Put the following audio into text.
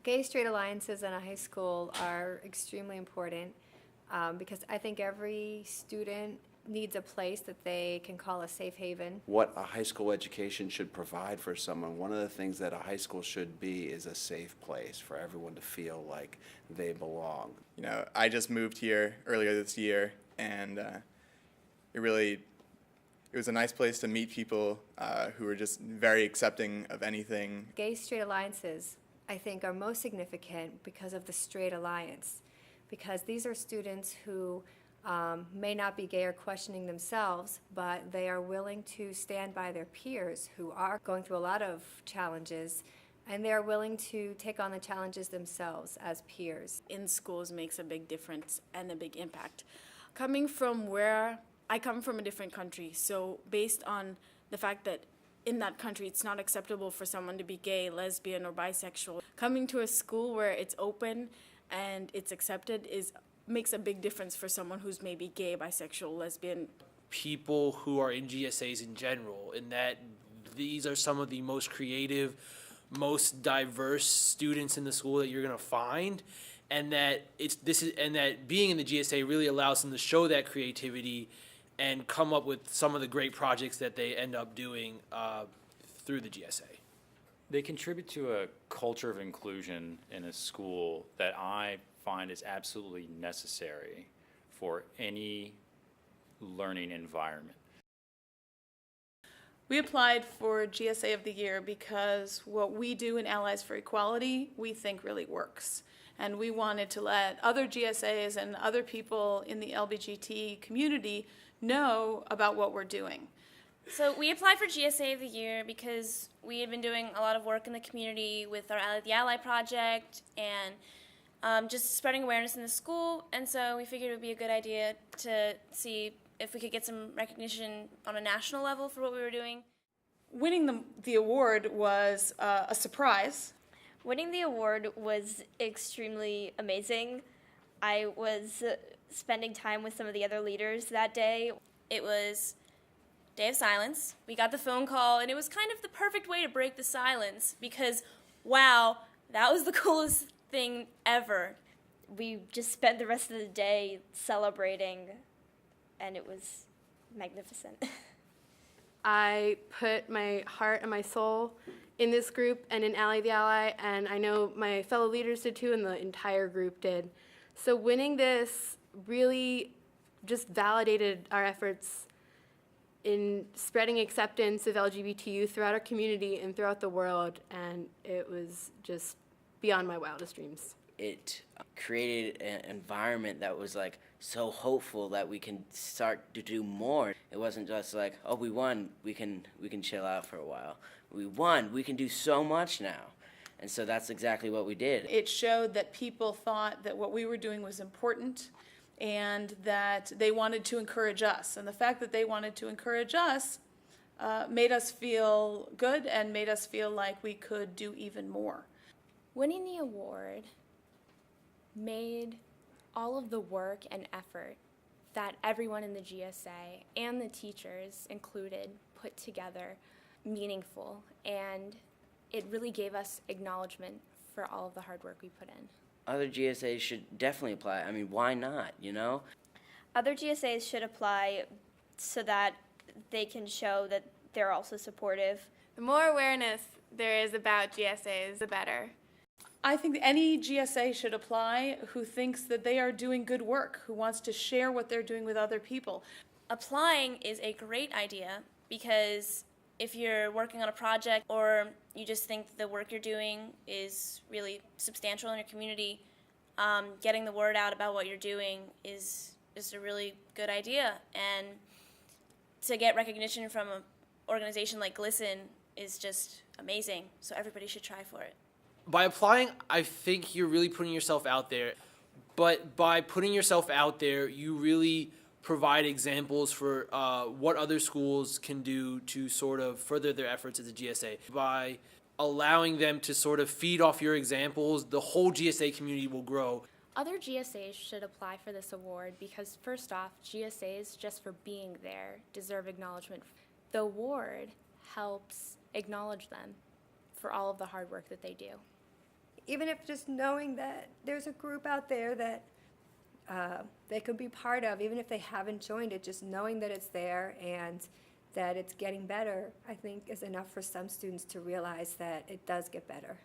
Gay-straight alliances in a high school are extremely important because I think every student needs a place that they can call a safe haven. What a high school education should provide for someone, one of the things that a high school should be is a safe place for everyone to feel like they belong. You know, I just moved here earlier this year, and it was a nice place to meet people who were just very accepting of anything. Gay-straight alliances, I think, are most significant because of the straight alliance, because these are students who may not be gay or questioning themselves, but they are willing to stand by their peers who are going through a lot of challenges, and they are willing to take on the challenges themselves as peers. In schools makes a big difference and a big impact. Coming from where I come from, a different country, so based on the fact that in that country it's not acceptable for someone to be gay, lesbian, or bisexual, coming to a school where it's open and it's accepted makes a big difference for someone who's maybe gay, bisexual, lesbian. People who are in GSAs in general, and that these are some of the most creative, most diverse students in the school that you're going to find, and that being in the GSA really allows them to show that creativity and come up with some of the great projects that they end up doing through the GSA. They contribute to a culture of inclusion in a school that I find is absolutely necessary for any learning environment. We applied for GSA of the Year because what we do in Allies for Equality we think really works. And we wanted to let other GSAs and other people in the LGBT community know about what we're doing. So we applied for GSA of the Year because we had been doing a lot of work in the community with our Ally the Ally project and just spreading awareness in the school, and so we figured it would be a good idea to see if we could get some recognition on a national level for what we were doing. Winning the award was a surprise. Winning the award was extremely amazing. I was spending time with some of the other leaders that day. It was Day of Silence. We got the phone call, and it was kind of the perfect way to break the silence because, wow, that was the coolest thing ever. We just spent the rest of the day celebrating, and it was magnificent. I put my heart and my soul in this group and in Ally the Ally, and I know my fellow leaders did too, and the entire group did. So winning this really just validated our efforts in spreading acceptance of LGBT youth throughout our community and throughout the world, and it was just beyond my wildest dreams. It created an environment that was like so hopeful that we can start to do more. It wasn't just like, oh, we won, we can chill out for a while. We won, we can do so much now. And so that's exactly what we did. It showed that people thought that what we were doing was important and that they wanted to encourage us. And the fact that they wanted to encourage us made us feel good and made us feel like we could do even more. Winning the award made all of the work and effort that everyone in the GSA and the teachers included put together meaningful, and it really gave us acknowledgement for all of the hard work we put in. Other GSAs should definitely apply. I mean, why not, you know? Other GSAs should apply so that they can show that they're also supportive. The more awareness there is about GSAs, the better. I think any GSA should apply who thinks that they are doing good work, who wants to share what they're doing with other people. Applying is a great idea because if you're working on a project or you just think the work you're doing is really substantial in your community, getting the word out about what you're doing is a really good idea. And to get recognition from an organization like GLSEN is just amazing, so everybody should try for it. By applying, I think you're really putting yourself out there, but by putting yourself out there, you really provide examples for what other schools can do to sort of further their efforts as a GSA. By allowing them to sort of feed off your examples, the whole GSA community will grow. Other GSAs should apply for this award because, first off, GSAs, just for being there, deserve acknowledgement. The award helps acknowledge them for all of the hard work that they do. even if just knowing that there's a group out there that they could be part of, even if they haven't joined it, just knowing that it's there and that it's getting better, I think is enough for some students to realize that it does get better.